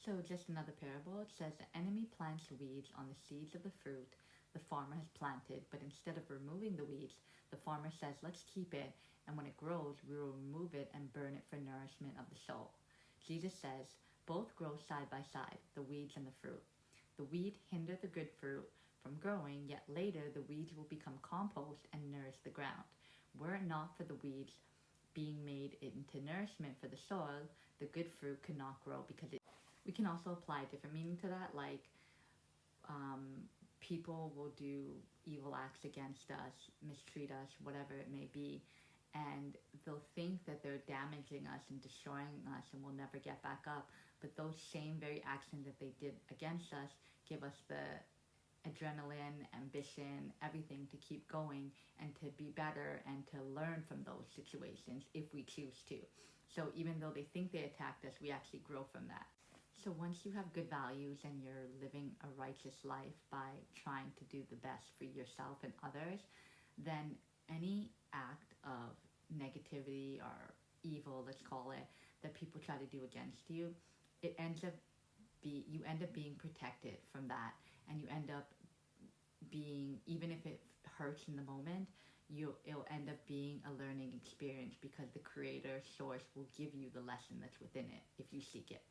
So just another parable. It says the enemy plants weeds on the seeds of the fruit the farmer has planted, but instead of removing the weeds, the farmer says, let's keep it, and when it grows, we will remove it and burn it for nourishment of the soul. Jesus says, both grow side by side, the weeds and the fruit. The weed hinder the good fruit from growing, yet later the weeds will become compost and nourish the ground. Were it not for the weeds being made into nourishment for the soil, the good fruit could not grow because we can also apply a different meaning to that, like people will do evil acts against us, mistreat us, whatever it may be, and they'll think that they're damaging us and destroying us and we'll never get back up. But those same very actions that they did against us give us the adrenaline, ambition, everything to keep going and to be better and to learn from those situations if we choose to. So even though they think they attacked us, we actually grow from that. So once you have good values and you're living a righteous life by trying to do the best for yourself and others, then any act of negativity or evil, let's call it, that people try to do against you, you end up being protected from that, and you end up being, even if it hurts in the moment, it'll end up being a learning experience because the creator source will give you the lesson that's within it if you seek it.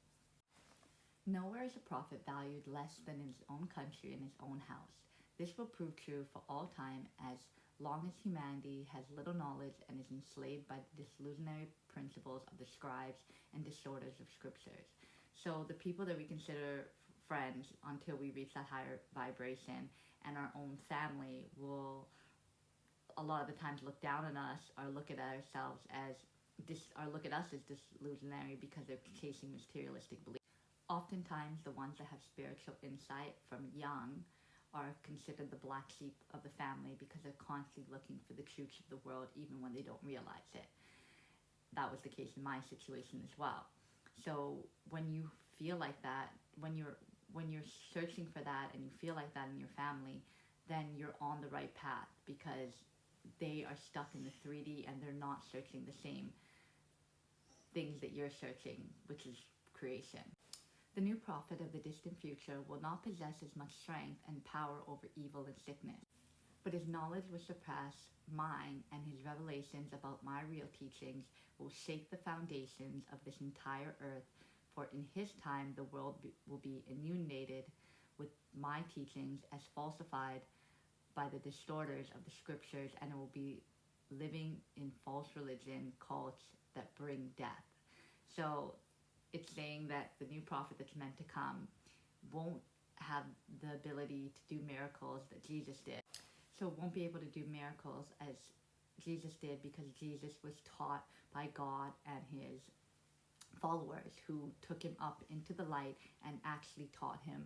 Nowhere is a prophet valued less than in his own country and his own house. This will prove true for all time as long as humanity has little knowledge and is enslaved by the disillusionary principles of the scribes and disorders of scriptures. So the people that we consider friends until we reach that higher vibration and our own family will a lot of the times look down on us or look at ourselves as look at us as disillusionary because they're chasing materialistic beliefs. Oftentimes, the ones that have spiritual insight from young are considered the black sheep of the family because they're constantly looking for the truths of the world even when they don't realize it. That was the case in my situation as well. So when you feel like that, when you're searching for that and you feel like that in your family, then you're on the right path because they are stuck in the 3D and they're not searching the same things that you're searching, which is creation. The new prophet of the distant future will not possess as much strength and power over evil and sickness, but his knowledge will surpass mine, and his revelations about my real teachings will shake the foundations of this entire earth, for in his time the world will be inundated with my teachings as falsified by the distorters of the scriptures, and it will be living in false religion cults that bring death. So it's saying that the new prophet that's meant to come won't have the ability to do miracles that Jesus did. So won't be able to do miracles as Jesus did because Jesus was taught by God and his followers who took him up into the light and actually taught him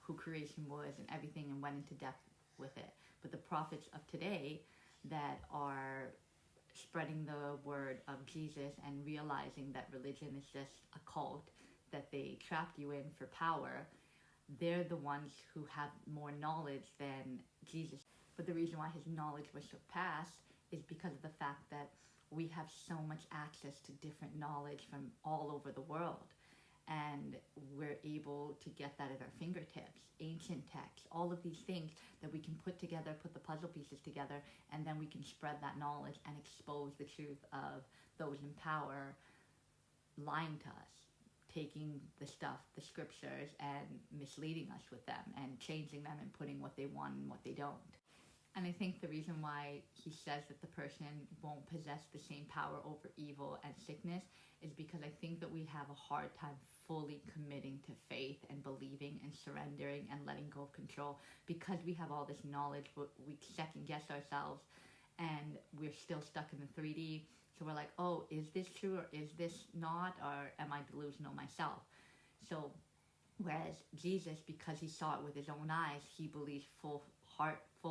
who creation was and everything and went into depth with it. But the prophets of today that are spreading the word of Jesus and realizing that religion is just a cult that they trapped you in for power, they're the ones who have more knowledge than Jesus. But the reason why his knowledge was surpassed is because of the fact that we have so much access to different knowledge from all over the world. And we're able to get that at our fingertips, ancient texts, all of these things that we can put together, put the puzzle pieces together, and then we can spread that knowledge and expose the truth of those in power lying to us, taking the stuff, the scriptures, and misleading us with them and changing them and putting what they want and what they don't. And I think the reason why he says that the person won't possess the same power over evil and sickness is because I think that we have a hard time fully committing to faith and believing and surrendering and letting go of control because we have all this knowledge. We second guess ourselves and we're still stuck in the 3D. So we're like, oh, is this true or is this not, or am I delusional myself? So whereas Jesus, because he saw it with his own eyes, he believes full heart, full